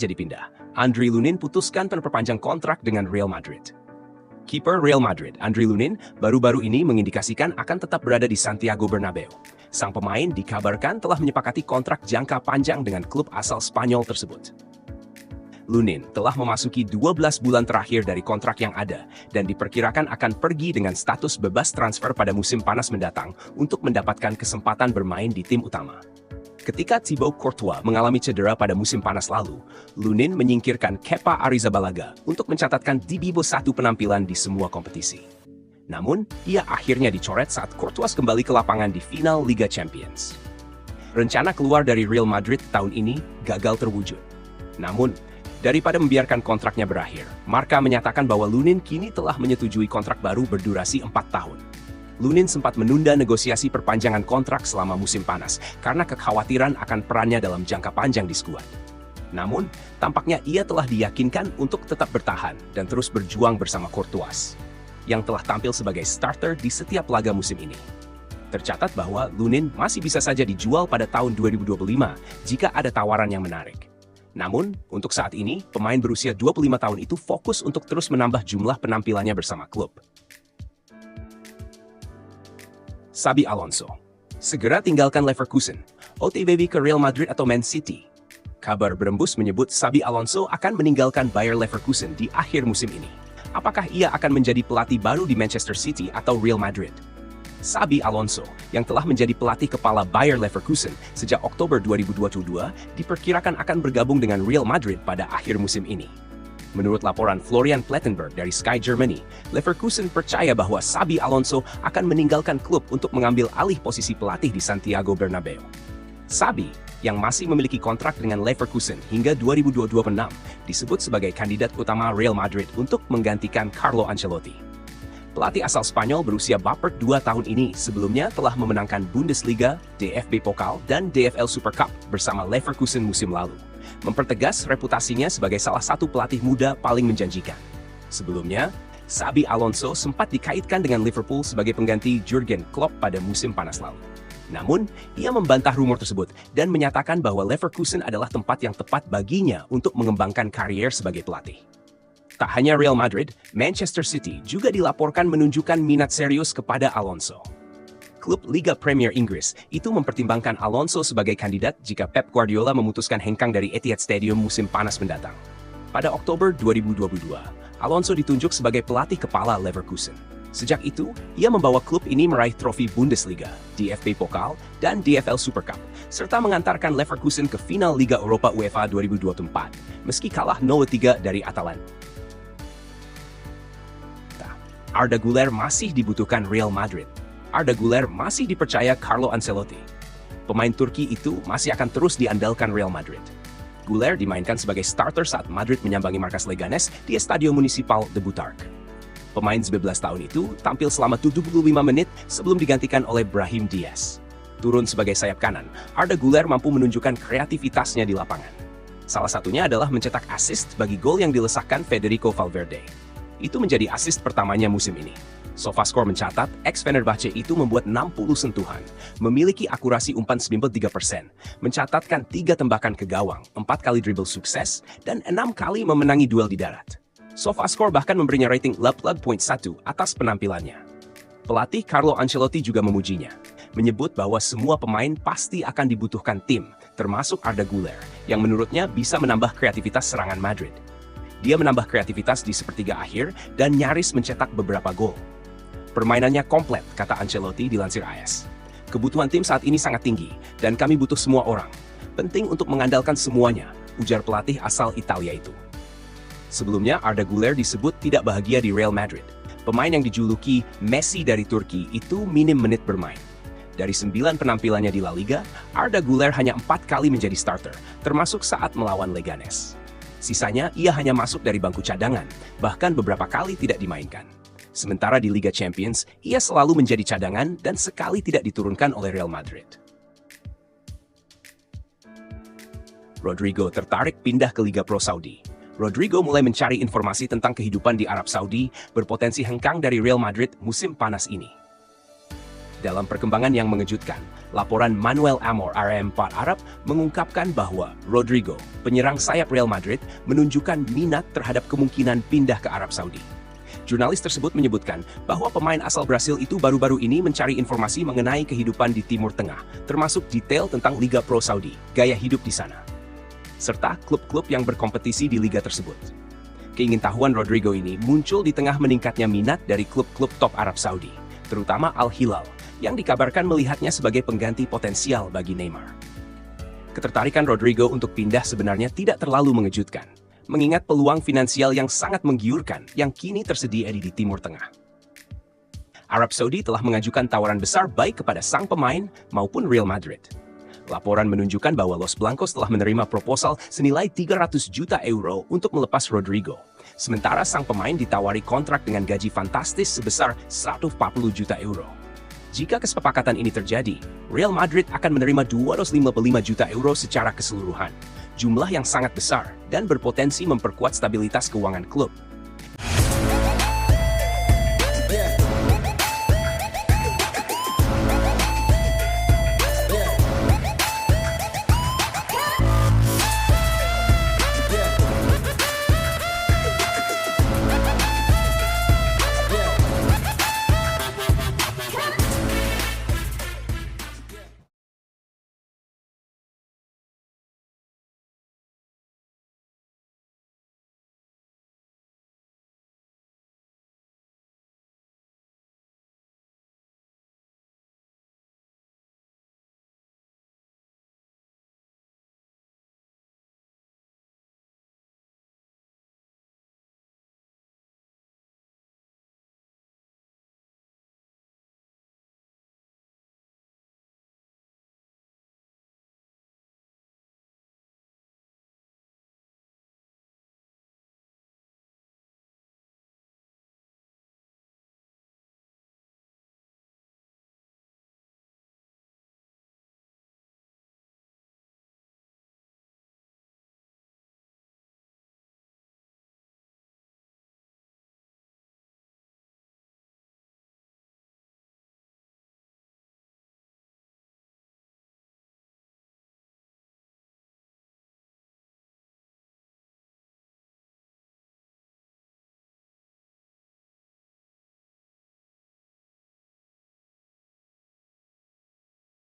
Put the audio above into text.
jadi pindah. Andriy Lunin putuskan memperpanjang kontrak dengan Real Madrid. Kiper Real Madrid, Andriy Lunin, baru-baru ini mengindikasikan akan tetap berada di Santiago Bernabeu. Sang pemain dikabarkan telah menyepakati kontrak jangka panjang dengan klub asal Spanyol tersebut. Lunin telah memasuki 12 bulan terakhir dari kontrak yang ada dan diperkirakan akan pergi dengan status bebas transfer pada musim panas mendatang untuk mendapatkan kesempatan bermain di tim utama. Ketika Thibaut Courtois mengalami cedera pada musim panas lalu, Lunin menyingkirkan Kepa Arrizabalaga untuk mencatatkan di Bibo satu penampilan di semua kompetisi. Namun, ia akhirnya dicoret saat Courtois kembali ke lapangan di final Liga Champions. Rencana keluar dari Real Madrid tahun ini gagal terwujud. Namun, daripada membiarkan kontraknya berakhir, Marca menyatakan bahwa Lunin kini telah menyetujui kontrak baru berdurasi 4 tahun. Lunin sempat menunda negosiasi perpanjangan kontrak selama musim panas karena kekhawatiran akan perannya dalam jangka panjang di skuad. Namun, tampaknya ia telah diyakinkan untuk tetap bertahan dan terus berjuang bersama Courtois, yang telah tampil sebagai starter di setiap laga musim ini. Tercatat bahwa Lunin masih bisa saja dijual pada tahun 2025 jika ada tawaran yang menarik. Namun, untuk saat ini, pemain berusia 25 tahun itu fokus untuk terus menambah jumlah penampilannya bersama klub. Xabi Alonso segera tinggalkan Leverkusen, OTW ke Real Madrid atau Man City. Kabar berembus menyebut Xabi Alonso akan meninggalkan Bayer Leverkusen di akhir musim ini. Apakah ia akan menjadi pelatih baru di Manchester City atau Real Madrid? Xabi Alonso, yang telah menjadi pelatih kepala Bayer Leverkusen sejak Oktober 2022, diperkirakan akan bergabung dengan Real Madrid pada akhir musim ini. Menurut laporan Florian Plettenberg dari Sky Germany, Leverkusen percaya bahwa Xabi Alonso akan meninggalkan klub untuk mengambil alih posisi pelatih di Santiago Bernabeu. Xabi, yang masih memiliki kontrak dengan Leverkusen hingga 2026, disebut sebagai kandidat utama Real Madrid untuk menggantikan Carlo Ancelotti. Pelatih asal Spanyol berusia baper 2 tahun ini sebelumnya telah memenangkan Bundesliga, DFB Pokal, dan DFL Super Cup bersama Leverkusen musim lalu, mempertegas reputasinya sebagai salah satu pelatih muda paling menjanjikan. Sebelumnya, Xabi Alonso sempat dikaitkan dengan Liverpool sebagai pengganti Jurgen Klopp pada musim panas lalu. Namun, ia membantah rumor tersebut dan menyatakan bahwa Leverkusen adalah tempat yang tepat baginya untuk mengembangkan karier sebagai pelatih. Tak hanya Real Madrid, Manchester City juga dilaporkan menunjukkan minat serius kepada Alonso. Klub Liga Premier Inggris itu mempertimbangkan Alonso sebagai kandidat jika Pep Guardiola memutuskan hengkang dari Etihad Stadium musim panas mendatang. Pada Oktober 2022, Alonso ditunjuk sebagai pelatih kepala Leverkusen. Sejak itu, ia membawa klub ini meraih trofi Bundesliga, DFB Pokal, dan DFL Super Cup, serta mengantarkan Leverkusen ke final Liga Eropa UEFA 2024, meski kalah 0-3 dari Atalanta. Arda Güler masih dibutuhkan Real Madrid. Arda Güler masih dipercaya Carlo Ancelotti. Pemain Turki itu masih akan terus diandalkan Real Madrid. Güler dimainkan sebagai starter saat Madrid menyambangi markas Leganes di Estadio Municipal de Butarque. Pemain 19 tahun itu tampil selama 75 menit sebelum digantikan oleh Brahim Diaz. Turun sebagai sayap kanan, Arda Güler mampu menunjukkan kreativitasnya di lapangan. Salah satunya adalah mencetak assist bagi gol yang dilesakkan Federico Valverde. Itu menjadi assist pertamanya musim ini. SofaScore mencatat, ex-Fenerbahce itu membuat 60 sentuhan, memiliki akurasi umpan 93%, mencatatkan 3 tembakan ke gawang, 4 kali dribble sukses, dan 6 kali memenangi duel di darat. SofaScore bahkan memberinya rating 8.1 atas penampilannya. Pelatih Carlo Ancelotti juga memujinya, menyebut bahwa semua pemain pasti akan dibutuhkan tim, termasuk Arda Güler, yang menurutnya bisa menambah kreativitas serangan Madrid. Dia menambah kreativitas di sepertiga akhir dan nyaris mencetak beberapa gol. Permainannya komplit, kata Ancelotti dilansir AS. Kebutuhan tim saat ini sangat tinggi, dan kami butuh semua orang. Penting untuk mengandalkan semuanya, ujar pelatih asal Italia itu. Sebelumnya, Arda Güler disebut tidak bahagia di Real Madrid. Pemain yang dijuluki Messi dari Turki itu minim menit bermain. Dari 9 penampilannya di La Liga, Arda Güler hanya 4 kali menjadi starter, termasuk saat melawan Leganes. Sisanya, ia hanya masuk dari bangku cadangan, bahkan beberapa kali tidak dimainkan. Sementara di Liga Champions, ia selalu menjadi cadangan dan sekali tidak diturunkan oleh Real Madrid. Rodrigo tertarik pindah ke Liga Pro Saudi. Rodrigo mulai mencari informasi tentang kehidupan di Arab Saudi, berpotensi hengkang dari Real Madrid musim panas ini. Dalam perkembangan yang mengejutkan, laporan Manuel Amor RM4 Arab mengungkapkan bahwa Rodrigo, penyerang sayap Real Madrid, menunjukkan minat terhadap kemungkinan pindah ke Arab Saudi. Jurnalis tersebut menyebutkan bahwa pemain asal Brasil itu baru-baru ini mencari informasi mengenai kehidupan di Timur Tengah, termasuk detail tentang Liga Pro Saudi, gaya hidup di sana, serta klub-klub yang berkompetisi di liga tersebut. Keingintahuan Rodrigo ini muncul di tengah meningkatnya minat dari klub-klub top Arab Saudi, terutama Al Hilal, yang dikabarkan melihatnya sebagai pengganti potensial bagi Neymar. Ketertarikan Rodrigo untuk pindah sebenarnya tidak terlalu mengejutkan, mengingat peluang finansial yang sangat menggiurkan yang kini tersedia di Timur Tengah. Arab Saudi telah mengajukan tawaran besar baik kepada sang pemain maupun Real Madrid. Laporan menunjukkan bahwa Los Blancos telah menerima proposal senilai 300 juta euro untuk melepas Rodrigo, sementara sang pemain ditawari kontrak dengan gaji fantastis sebesar 140 juta euro. Jika kesepakatan ini terjadi, Real Madrid akan menerima 255 juta euro secara keseluruhan, jumlah yang sangat besar dan berpotensi memperkuat stabilitas keuangan klub.